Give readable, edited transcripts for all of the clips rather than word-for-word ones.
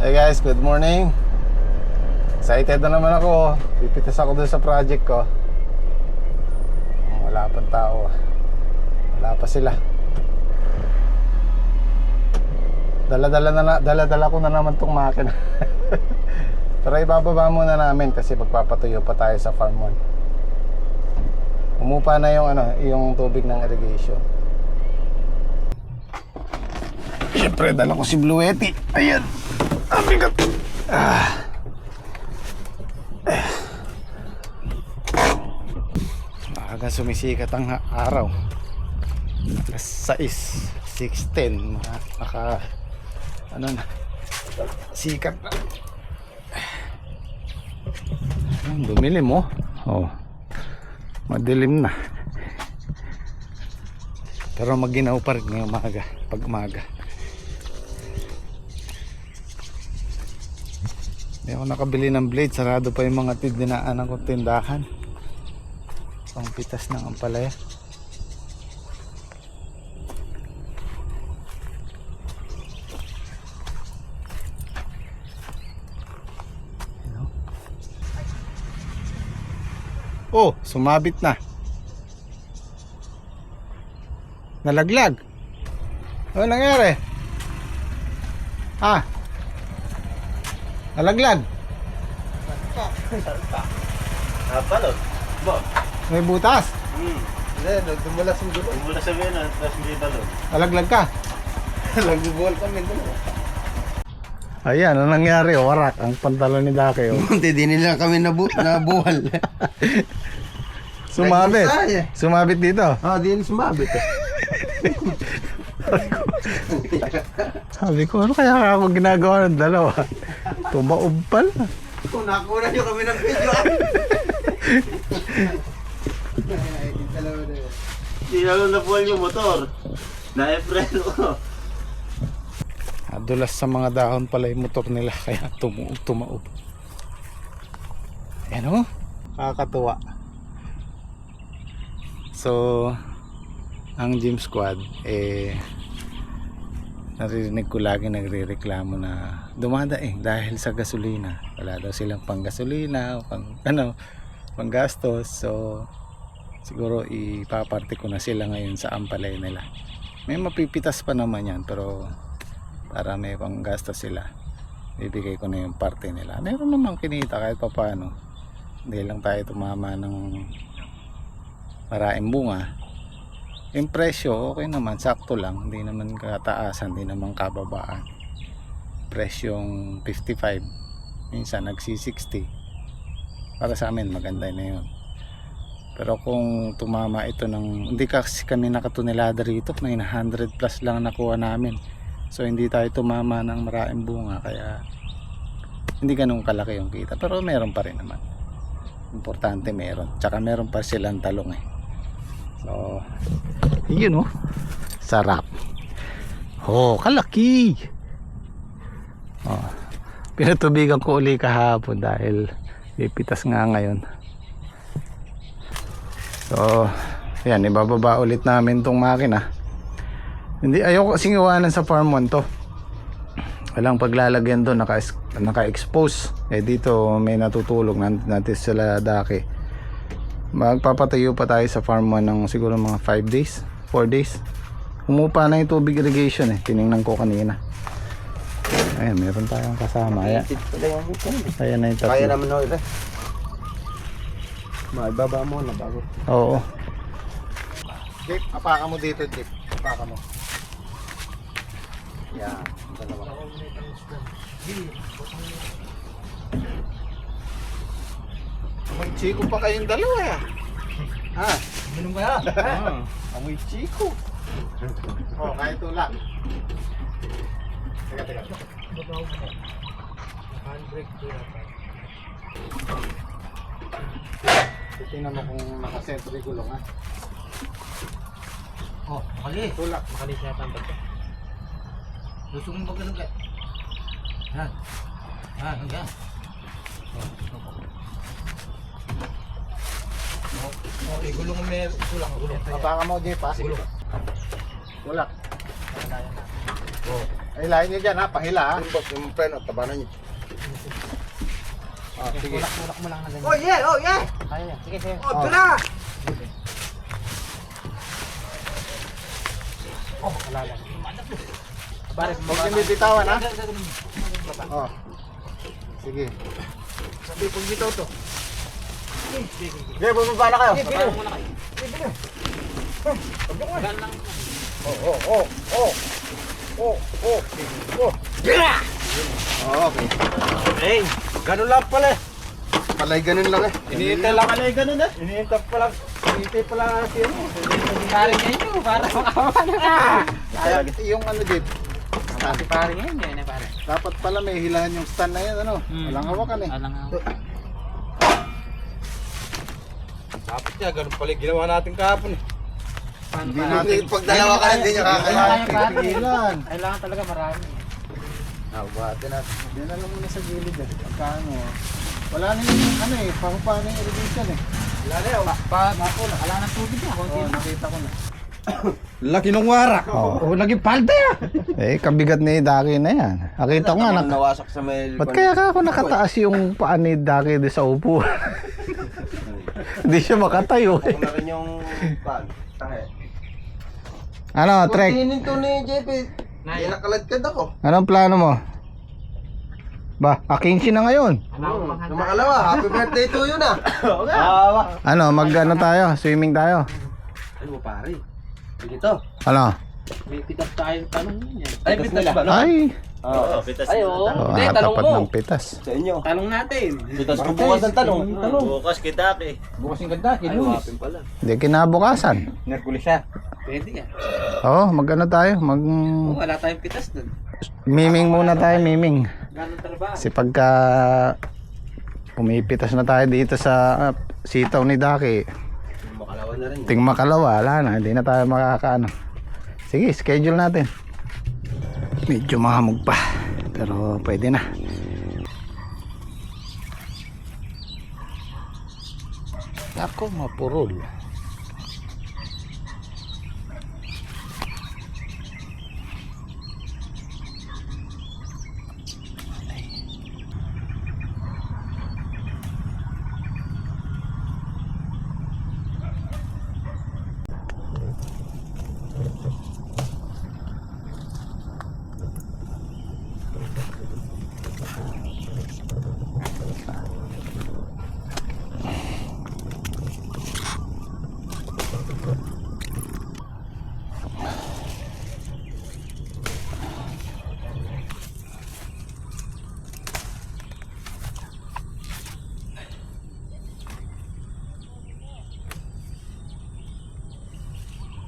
Hey guys, good morning. Excited na naman ako. Pipitas ako dun sa project ko. Wala pang tao. Wala pa sila. Dala-dala ko na naman tong makina. Pero ibababa muna namin kasi magpapatuyo pa tayo sa farm 1. Umupa na yung tubig ng irrigation. Siyempre, dala ko si Bluetti. Ayan. Ang bigat. Maaga sumisikat ang araw. Alas 6, 6:10. Sikat na. Bumili mo. Oh. Madilim na. Pero maginaw pa rin ngayong umaga. Pag umaga. Hindi ako nakabili ng blade. Sarado pa yung mga dinaanan kong tindahan. Pang pitas ng ampalaya. Oh, sumabit na. Nalaglag. Ano nangyari? Nalaglag. Napalot. Bo. May butas. Hindi, nagdumulas yung dulo. Dumulas sa vena, tapos hindi balot. Nalaglag ka. Nagbubuhol kami dulo. Ayan, ano nangyari? Warak ang pantalon ni Dake. Hindi din nila kami nabuhal. Sumabit. Sumabit dito. Di sumabit. Sabi ko, ano kaya ako ginagawa ng dalawa? Tumaob pala. Kung nakuha nyo kami ng video. Hindi nalang nabuhal yung motor. Na-efreno ko. Dulas sa mga dahon pala yung motor nila kaya tumaob. Ayan o, kakatuwa. So ang gym squad naririnig ko lagi nagrereklamo na dumadaing dahil sa gasolina. Wala daw silang panggasolina o panggastos. So siguro ipaparte ko na sila ngayon sa ampalay nila. May mapipitas pa naman yan, pero para may panggastos sila, bibigay ko na yung parte nila. Meron namang kinita kahit pa paano. Hindi lang tayo tumama ng maraming bunga. Yung presyo okay naman, sakto lang, hindi naman kataasan, hindi naman kababaan. Presyong 55, minsan nagsi 60. Para sa amin maganda na yun. Pero kung tumama ito ng, hindi kasi kami nakatonelada rito, 900 plus lang nakuha namin. So hindi tayo tumama ng maraming bunga, kaya hindi ganun kalaki yung kita, pero meron pa rin naman. Importante meron, tsaka meron pa silang talong So yun sarap. Kalaki. Pinatubigan ko uli kahapon dahil ipitas nga ngayon. So yan, ibababa ulit namin tong makina. Hindi, ayoko kasing iwanan sa farm 1 to. Walang paglalagyan doon, naka-expose. Dito may natutulog natin sila Dake. Magpapatayo pa tayo sa farm 1 ng siguro mga 5 days, 4 days. Umupa na yung tubig irrigation tinignan ko kanina. Ayan, meron tayong kasama. Ayan na yung tatlo. Kaya naman ho ito. Maibaba mo na bago. Oo. Jeep, apaka mo dito, Jeep. Apaka mo. Yan, dalawa. May chiko pa kayong dalawa. Minum ba yan? Amoy chiko. Kahit tulak. Teka. Handbrake to yata. Tingnan mo kung nakasentre gulong Makali. Tulak. Makali siya tambak ka. Gusto mong magganong ka? Hanggang. Okay, gulong mo tulak. Apaka mo, Jeep. Tulak. Ay, lahin nyo dyan ha, pahila ha. Yung boss, yung preno, tabanan niyo. Sige. Tulak mo lang na ganyan. Oh yeah, oh yeah! Kaya yan. Sige, sige. Oh, tira! Wala lang. Baris, Huwag nyo bibitawan ha. Oh. Sige. Sabi, pag bitaw to. Sige, bumaba na kayo. Parang muna kayo. Gan lang. Okay. Hey, ganun lang pala eh. Palay ganun lang eh. Iniintay lang pala ganun eh. Iniintay pala si ano. Paring yan yun. Para makawa na ka. Yung ano dito. Si paring yan. Yan na paring. Dapat pala may hilahan yung stand na yan ano. Walang hawakan eh. Walang hawakan. Dapat niya, ganun pala yung ginawa natin kahapon eh. Paano Hindi pa? natin Pag dalawa ka hindi niya kakayahan. Kailangan talaga marami. Buhatin natin. Yan na lang muna sa gilid eh. Pagkano. Wala na yung ano eh. Paano yung irrigation eh. Wala na yun. Wala nang tubig na. Kunti Oo, na. nakita ko na. Laki ng warak. Oo. Naging palda yan. Eh, kabigat ni Daki na yan. Nakita ko nga. Nawasak sa may... Ba't kaya ka ako nakataas yung paa ni Daki doon sa upo? Hindi siya makatayo eh. Ako na rin yung pan. Tahe. Ano, Trek? Pagtinin to ni JP. Hindi nakaladkad ako. Anong plano mo? Ba, 15 na ngayon. Lumakalawa. Happy birthday to you na. Ano, mag-ano tayo? Swimming tayo? Ano mo pare? Dito. Ano? May pitas tayo. Tanong yun yan. Ay, pitas ba? Ay! Oo, pitas. Ay, oo. Oh, Hindi, tanong tapat mo. ng pitas. Sa inyo. Tanong natin. Pitas ko bukas ang tanong. Bukas kita eh. Bukas yung ganda. Ay, wapin pala. Hindi kinabukasan. Nerkulis siya. Pwede yan. Oo, mag-ano tayo? Wala tayong pitas dun. Miming muna tayo, miming. Ganun trabaho. Kasi pagka pumipitas na tayo dito sa sitaw ni Daki, Makalawa na rin. ting makalawa, wala na, hindi na tayo makakaano. Sige, schedule natin. Medyo mahamog pa, pero pwede na. Ako, mapurol.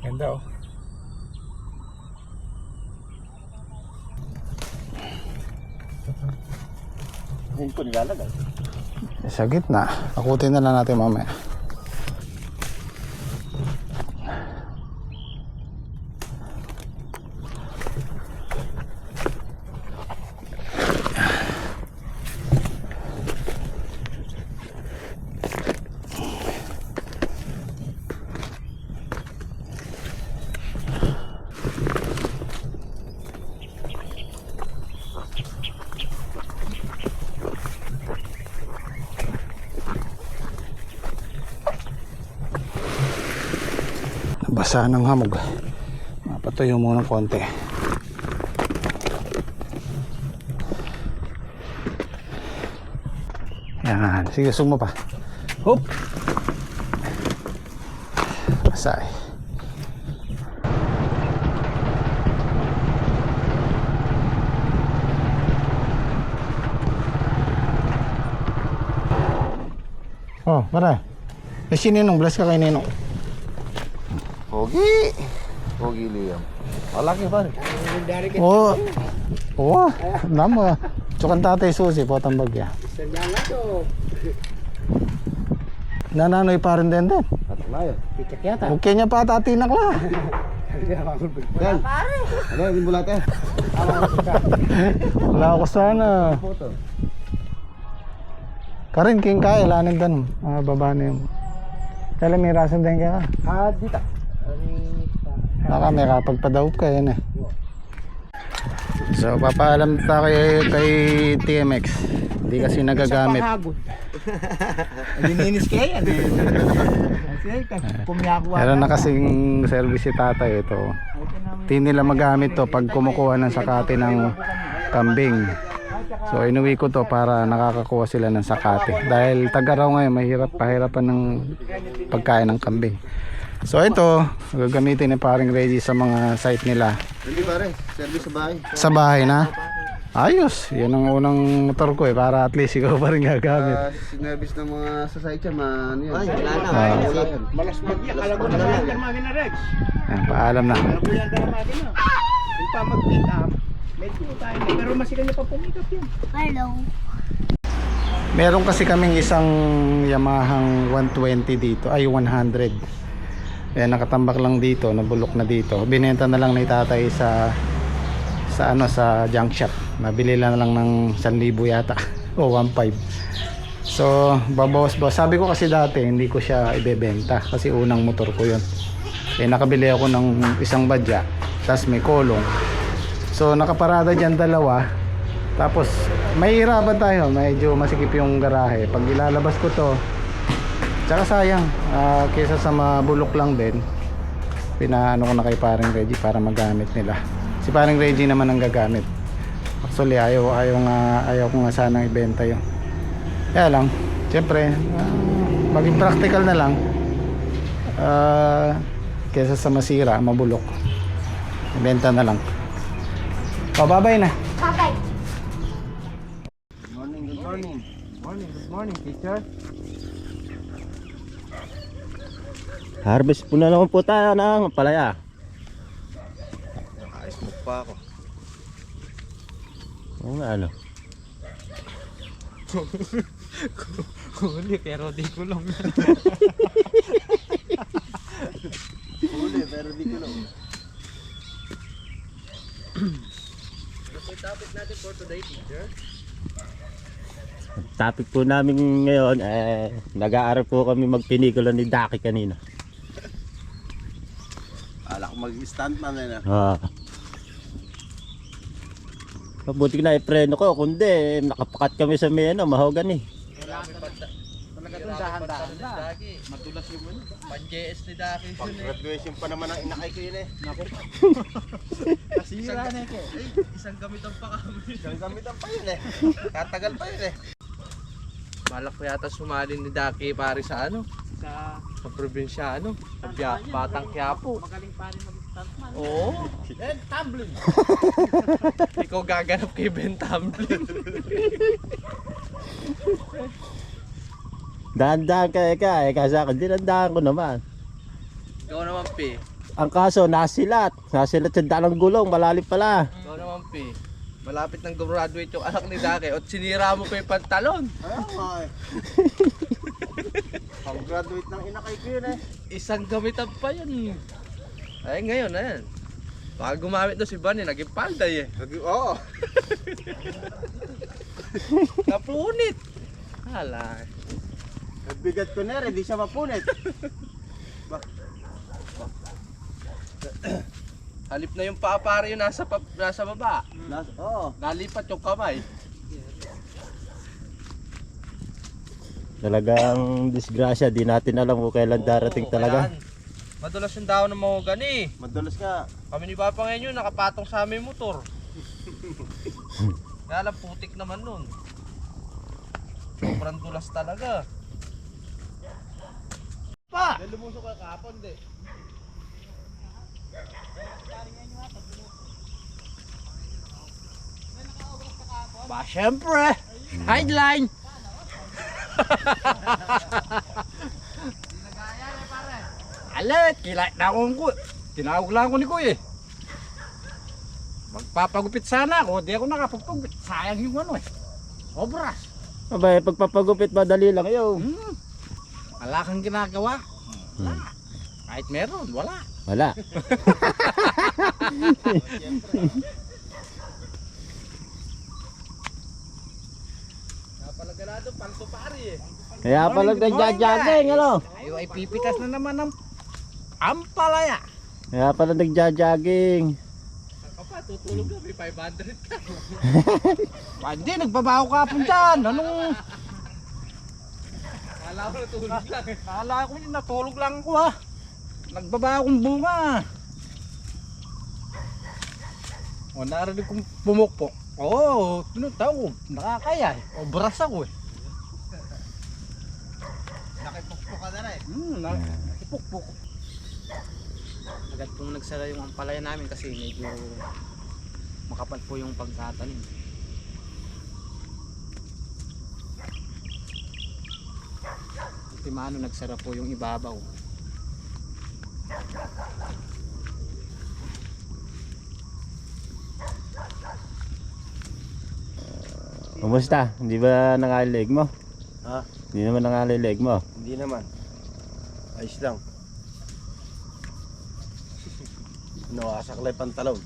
Ganda oh. Hindi ko nilalagay. Sa gitna, akutin na lang natin mamaya. Basa ng hamog. Mapatuyo muna ng konti. Yan. Sige, suma pa. Hop! Basa eh. Oh, pare. Eh, si Ninong, bless ka kay Ninong. Pogi. Pogi Liam. Malaki pa rin. Oo. Oo. Namo. Tsukan tatay susi, potang bagya. Nananoy pa rin din. At layo. Pikat yata. Okay niya pa tatinak la. Yan. Ano yung bulate? Wala ko sana. Photo. Karin king kaya lanin dan. Baba na yun. Kaya may rasan din ka. Dita. Baka may kapagpadawp ka yan eh. So papaalam tayo kay TMX. Hindi kasi nagagamit. Lininis kaya yan eh. Meron na kasing service si tatay ito. Hindi nila magamit to pag kumukuha ng sakate ng kambing. So inuwi ko to para nakakakuha sila ng sakate. Dahil tag-araw ngayon mahirap pahirapan ng pagkain ng kambing. So ito, gagamitin ni paring Reggie sa mga site nila. Hindi pare, service sa bahay. Sa bahay na? Ayos, yan ang unang motor ko para at least ikaw pa rin gagamit. Sinabis ng mga sa site yan, ano yan? Ay, wala na. Ah. Malas magya, kalago na lang yung makina Rex. Yan, paalam na. Kalago yan na makina. Yung pa mag-pick up, medyo tayo na. Pero masigal niya pa pumikap yun. Hello. Meron kasi kaming isang Yamahang 120 dito, ay 100. Yan, nakatambak lang dito, nabulok na dito. Binenta na lang ni tatay sa junk shop. Nabili lang ng 1,000 yata o 1,500. So babawas. Sabi ko kasi dati hindi ko siya ibebenta kasi unang motor ko yun. Nakabili ako ng isang badya, tapos may kolong. So nakaparada dyan dalawa. Tapos may hirapan tayo, medyo masikip yung garahe. Pag ilalabas ko to, tsaka sayang, kesa sa mabulok lang din, pinaano ko na kay paring Reggie para magamit nila. Si paring Reggie naman ang gagamit. Actually ayaw ko nga sanang ibenta yun. Kaya lang, siyempre maging practical na lang, kesa sa masira, mabulok, ibenta na lang. Babay na. Bye-bye. Good morning, teacher. Harvest po na naman po tayo ng palaya. Ayos mo pa ako. Oo nga ano. Huli, pero di ko lang. Huli, pero di ko lang. Yung topic natin for today, teacher. Topic po namin ngayon, nag-aaral po kami magpinikula ni Daki kanina. Ala ko mag-stuntman na. Mabuti na ipreno ko, kundi nakapakat kami sa may mahogany. Talaga itong dahan-dahan na. Madulas yung ano. Pan-JS ni Daki. Pag-graduation pa naman ang inakay ko yun eh. Naku. Kasira na ito. Isang gamitan pa kami. Isang gamitan pa yun eh. Tatagal pa yun eh. Balak ko yata sumali ni Daki pare sa ano? Sa Sa probinsyano. Sa Batang Quiapo. magaling pa rin mag-stuntman. Oo. And tumbling. Ikaw gaganap kay Ben Tumbling. Dahan-dahan ka kasi akin dinandahan ko naman. Ikaw naman, P. Ang kaso, nasilat sa dalang gulong, malalim pala. Ikaw naman, P. Malapit nang graduate yung anak ni Daki at sinira mo pa yung pantalon. Pag-graduate ng inakay ko yun eh. Isang gamitan pa yan. Ay, ngayon na yan. Baka gumamit doon si Bunny, naging palday eh. Oo. Napunit. Hala. Nagbigat ko na rin, di siya mapunit. Halip na yung paa pare yung nasa baba. Oo. Nalipat yung kamay. Talagang disgrasya, di natin alam kung kailan darating talaga. Kailan. Madulas yung dahon ng mahogany. Madulas ka. Kami ni Papa ngayon yun, nakapatong sa aming motor. Kaya lang putik naman nun. Sobrang dulas talaga. Pa! Lumusok ka kahapon, di. Ba, syempre! Headline! Alet, kilait na akong ko. Tinawag lang ako ni Kuya eh. Magpapagupit sana ako, di ako nakapagpagupit. Sayang yung ano eh. Obras. Abay, pagpapagupit madali lang yun. Wala kang ginagawa. Wala. Kahit meron, wala. Wala. Napalagalado, palto pari eh. Kaya pala nagja-jogging, ano? Ayo ay pipitas na naman ng ampalaya. Kaya pala nagja-jogging. Kapat. natutulog na, may 500 ka. Hindi, nagbabaho ka po dyan. Anong... Kala ko natulog lang eh. Kala ko yun, natulog lang ako ha. Nagbabaho akong bunga. O, narinig kong pumukpok. Oo, tinutaw ko. Nakakaya eh. Obras ako eh. Nakipukpok ka na rin. Nakipukpok. Agad pong nagsara yung ampalaya namin kasi medyo makapal po yung pagtatanim. Ultimano nagsara po yung ibabaw. Kumusta? Hindi ba nakalilig mo? Ha? Hindi naman nakalilig mo. Hindi naman. Ayos lang. Nakasaklay pantalon.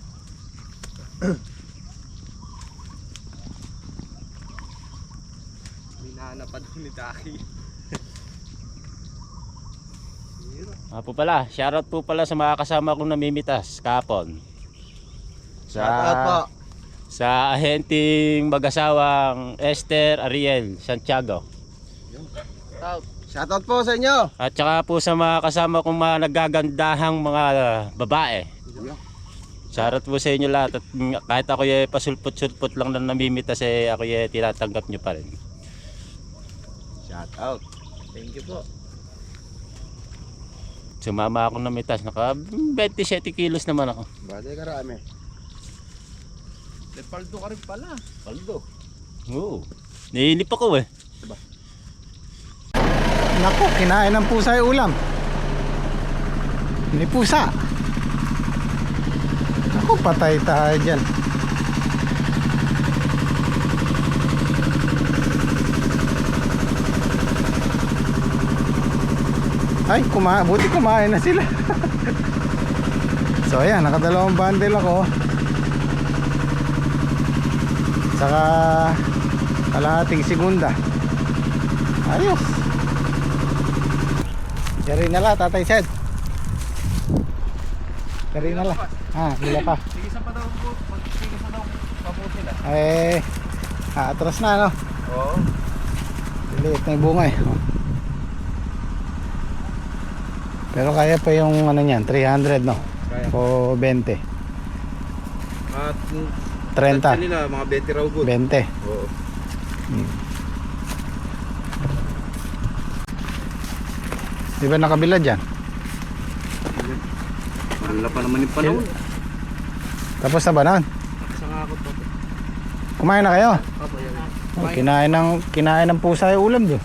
Minahanapan ko ni Taki. Po pala, shoutout po pala sa mga kasama kong namimitas kahapon. Shoutout po. Sa ahenting mag-asawang Esther Ariel Santiago. Shoutout po sa inyo. At saka po sa mga kasama kong mga nagagandahang mga babae. Shoutout po sa inyo lahat. At kahit ako pasulpot-sulpot lang na namimitas ako tinatanggap nyo pa rin. Shoutout. Thank you po. Sumama ako ng mitas, naka 27 kilos naman ako. Bagay karami. Lepaldo ka rin pala. Paldo. Oo. Nainip ako eh. Naku, kinain ng pusa yung ulam. Ni pusa. Naku, patay tayo dyan. Ay, buti kumain na sila. So ayan, nakadalawang bundle ako. Saka kalahating segunda. Ayos. Dari na la, Tatay Sed. Dari na la. Lila pa. Sige sa pa daw po. Sige sa daw po sila. Atras na no. Oo. Liit na yung bunga eh. Pero kaya pa yung ano niyan, 300 no? Kaya. O 20. At 30. nila mga 20 raw good. 20. Oo. Di ba nakabila dyan? Wala pa naman yung panahon. Tapos na ba nun? Saan ako to? Kumain na kayo? Papa yan. Kinain ng pusa yung ulam doon.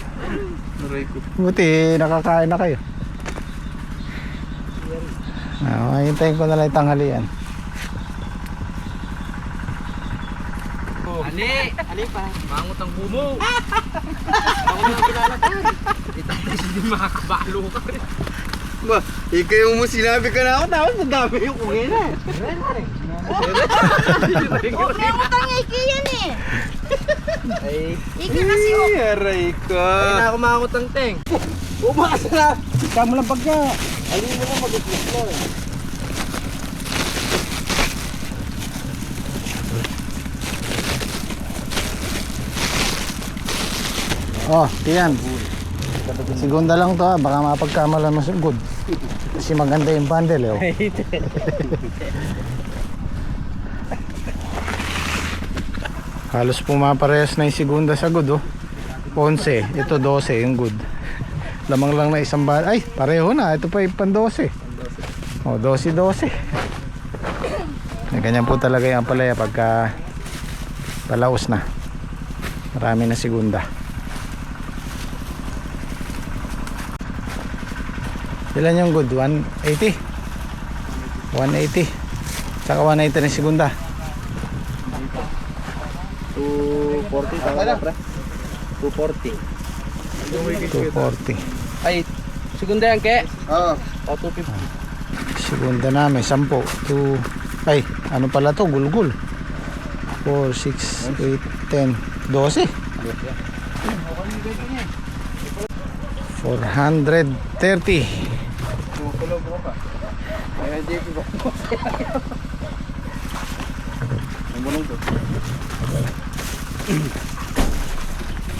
Naray ko. Buti nakakain na kayo. Hintayin ko na lang yung tanghalian. Ali pa. Mangot ang bumo. Ako na pinalatan. Itatay hindi makakabalo ka rin. Ba, ikaw yung sinabi ka na ako, tapos madami yung kungin eh. Huwag na utang iki yan eh. Ay, Iki kasi aray ka. Ay na ako mangot ang teng. Bumas na. Ikaw mo lang pagka. Alin mo na mag-upload mo. Oh, yan. Segunda lang to baka mapagkamalan mo sa good. Kasi maganda yung bundle oh. Halos pumaparehas na yung segunda sa good oh. 11, ito 12 yung good. Lamang lang na isang bundle. Ay, pareho na. Ito pa yung pan 12. Oh, 12. Ganyan po talaga yung ampalaya pagka palaos na. Marami na segunda. Ilan yung good? 180? 180. Saka 180 na segunda. 240 tama na pre. 240. 240. Ay, segunda yan ke? Oo. O 250. Segunda na may 10. Ay, ano pala to? Gulgul. 4, 6, 8, 10, 12. 430.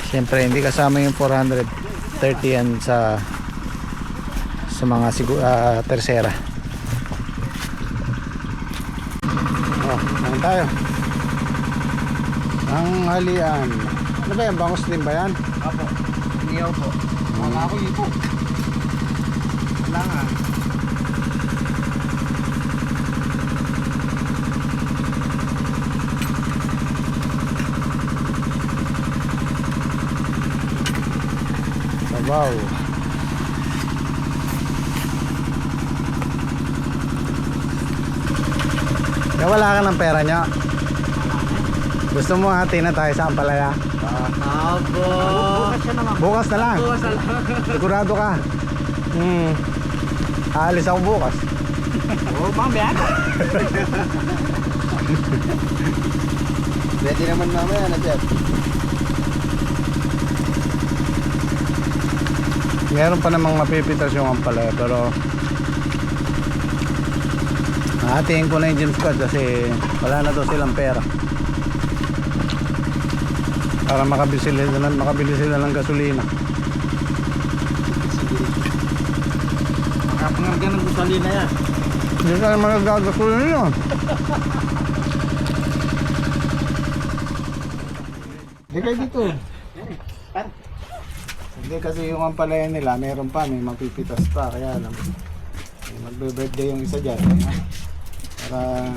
Siyempre hindi kasama yung 430 yan sa mga tercera. Oh, naman tayo. Ang halian. Ano ba yan? Bangos din ba yan? Apo. Niyaw po. Wala ako ipo. Wala nga. Sabaw. Kaya wala ka ng pera nyo. Gusto mo hati na tayo sa Ampalaya? Abo. Bukas na lang. Sigurado ka. Aalis ako bukas. Oo, mamaya na. Pwede naman mamaya na, Jeff. Meron pa namang mapipitas yung Ampalaya pero hatiin ko na yung James Scott kasi wala na daw silang pera para makabili sila ng gasolina. Makapangarga ng gasolina yan. Hindi ka naman nagagasolina yun. Hindi kayo dito. Hindi kasi yung Ampalaya nila meron pa, may mapipitas pa kaya alam magbe-birthday yung isa dyan para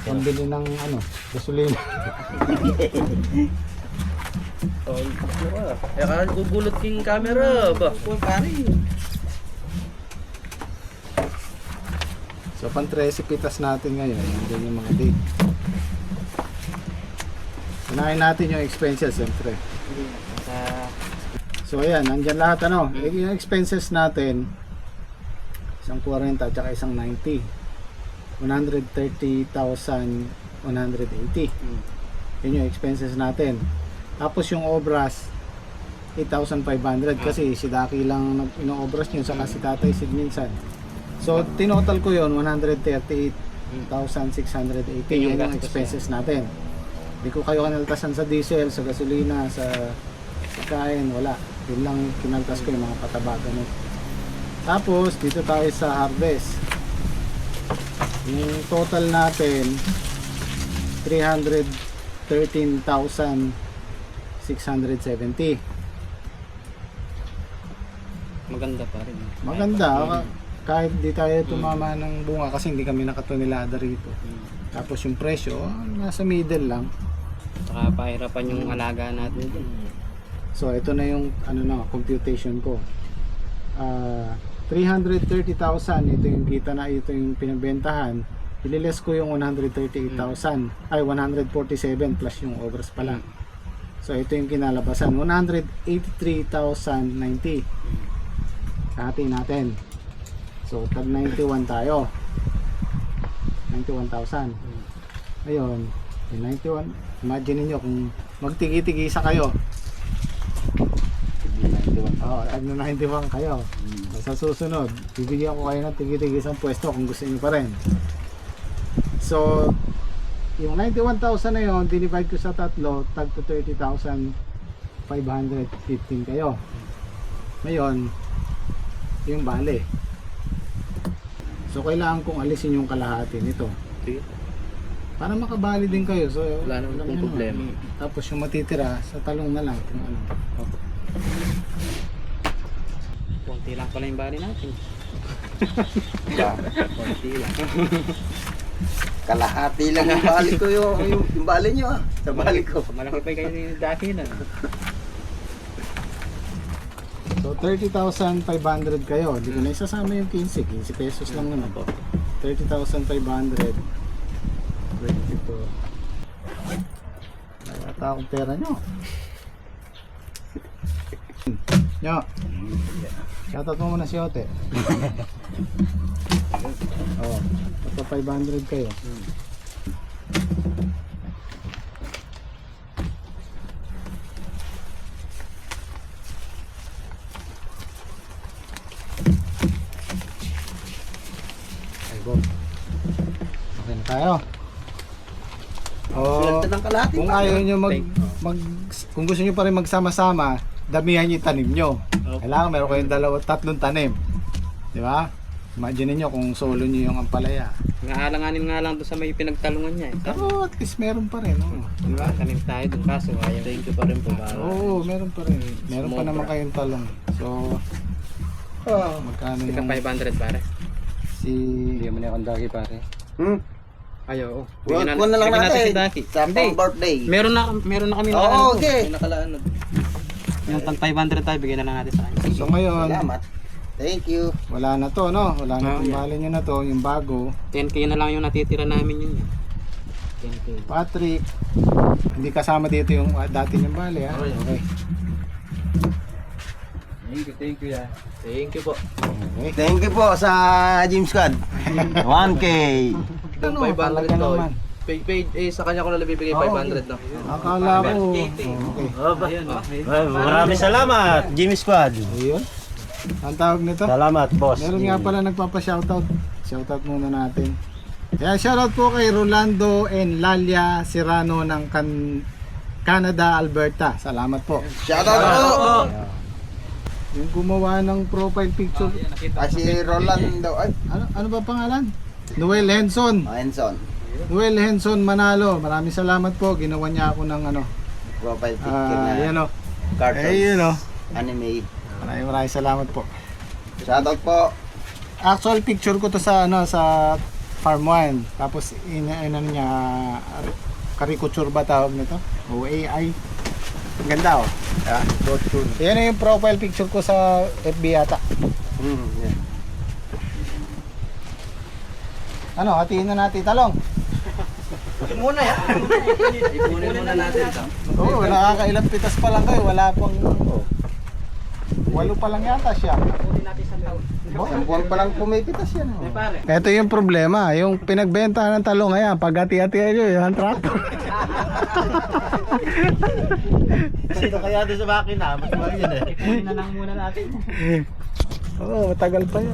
pambili ng gasolina. Eh, kan gugulot king camera ba? Pare. So pang 13 pitas natin ngayon, yan yung mga date. Unahin natin yung expenses siyempre. So ayan, nandyan lahat yung expenses natin, isang 40 at saka isang 90. 130,180. Yun yung expenses natin. Tapos yung obras 8,500 kasi si Daki lang ino-obras nyo saka si Tatay Sid minsan. So tinotal ko yun 138,680 yun yung expenses natin. Hindi ko kayo kinaltasan sa diesel, sa gasolina, sa kain, wala. Yun lang kinaltas ko yung mga pataba ganun. Tapos dito tayo sa harvest. Yung total natin 313,670. Maganda pa rin. Maganda kahit di tayo tumama ng bunga kasi hindi kami nakatonelada rito. Tapos yung presyo nasa middle lang. Saka pahirapan yung alaga natin dun. So ito na yung computation ko. 330,000 ito yung kita na, ito yung pinagbentahan. Ililes ko yung 138,000 ay 147 plus yung overs pala. So ito yung kinalabasan 183,090. Hati natin. So tag 91 tayo. 91,000. Ayun, yung 91. Imagine niyo kung magtigi-tigisa kayo. Tag na 91 kayo. Sa susunod, bibigyan ko kayo ng tigi-tigisang pwesto kung gusto niyo pa rin. So, yung 91,000 na yun, divide ko sa tatlo, tag to 30,515 kayo. Ngayon, yung bale. So, kailangan kong alisin yung kalahati nito. Para makabali din kayo. So, Wala naman akong problema. Tapos yung matitira, sa talong na lang. Kung ano. Konti lang pala yung bali natin. Konti lang. Kalahati lang yung bali ko yung bali nyo sa bali ko. Malaki pa kayo ni Daki na. So 30,500 kayo. Hindi ko na isasama yung 15 pesos lang naman po. 30,500. 22. Nakata akong pera nyo. Nyo. Shoutout mo muna si Ote. Oh, ito 500 kayo. Ay, Bob. tayo. O, Swerte ng kalahati. kung ayaw nyo kung gusto nyo pa rin magsama-sama, damihan nyo yung tanim nyo. Kailangan meron kayong 2-3 tanim. Di ba? Imagine nyo kung solo nyo yung ampalaya. Nga-alanganin nga lang doon sa may pinagtalungan niya eh. Pero at least meron pa rin. Oh. Di ba? Tanim tayo doon kaso ayaw. Thank you pa rin po. Oo, meron pa rin. Meron pa naman kayong talong. So, magkano Tika yung 500 pare. si... mo na akong daki pare. Ayaw. Huwag ko na lang bigyan natin. si Daki. Sa Hindi. pang birthday. Meron na kami Oo, nakalaan doon. okay. Nakalaan na. Yung tag 500 tayo, bigyan na lang natin sa kanya. So ngayon, Salamat. Thank you. wala na to, no? Wala na Oh, itong yeah. bali nyo na to, yung bago. 10k na lang yung natitira namin yun. 10k. Patrick, hindi kasama dito yung dati niyong bali, ha? Okay. Thank you ya. Thank you po. Okay. Thank you po sa Gym Squad. 1K. Ano, 500 talaga to. naman. Sa kanya ko na bibigay 500 na. Akala ko. Okay. Maraming salamat, Jimmy Squad. Ayun. Ang tawag nito? Salamat, boss. Meron nga pala nagpapa-shoutout. Shoutout muna natin. Kaya shoutout po kay Rolando and Lalia Serrano ng Canada, Alberta. Salamat po. Shoutout po. Yung gumawa ng profile picture. Si Rolando. Ay, Ano ba pangalan? Noel Henson. Henson. Noel Henson Manalo. Maraming salamat po. Ginawa niya ako ng ano. Profile picture na. Yan o. Cartoons. Ayun o. Anime. Maraming salamat po. Shoutout po. Actual picture ko to sa ano sa Farm 1. Tapos ano niya caricature ba tawag nito? O AI. Ang ganda oh. Yeah. Yan na yung profile picture ko sa FB yata. Yeah. Ano, hatiin na natin talong. Muna yan. Ipunin muna natin ito. Oo, nakakailang pitas pa lang kayo. Wala pang 8 pa lang yata siya. Isang buwan pa lang pumipitas yan. Ito yung problema, yung pinagbenta ng talong ngayon, pag hati-hatihan nyo, yung tractor. Sino kaya doon sa makina? Mas mahal yun eh. Ipunin na lang muna natin. Oo, matagal pa yun.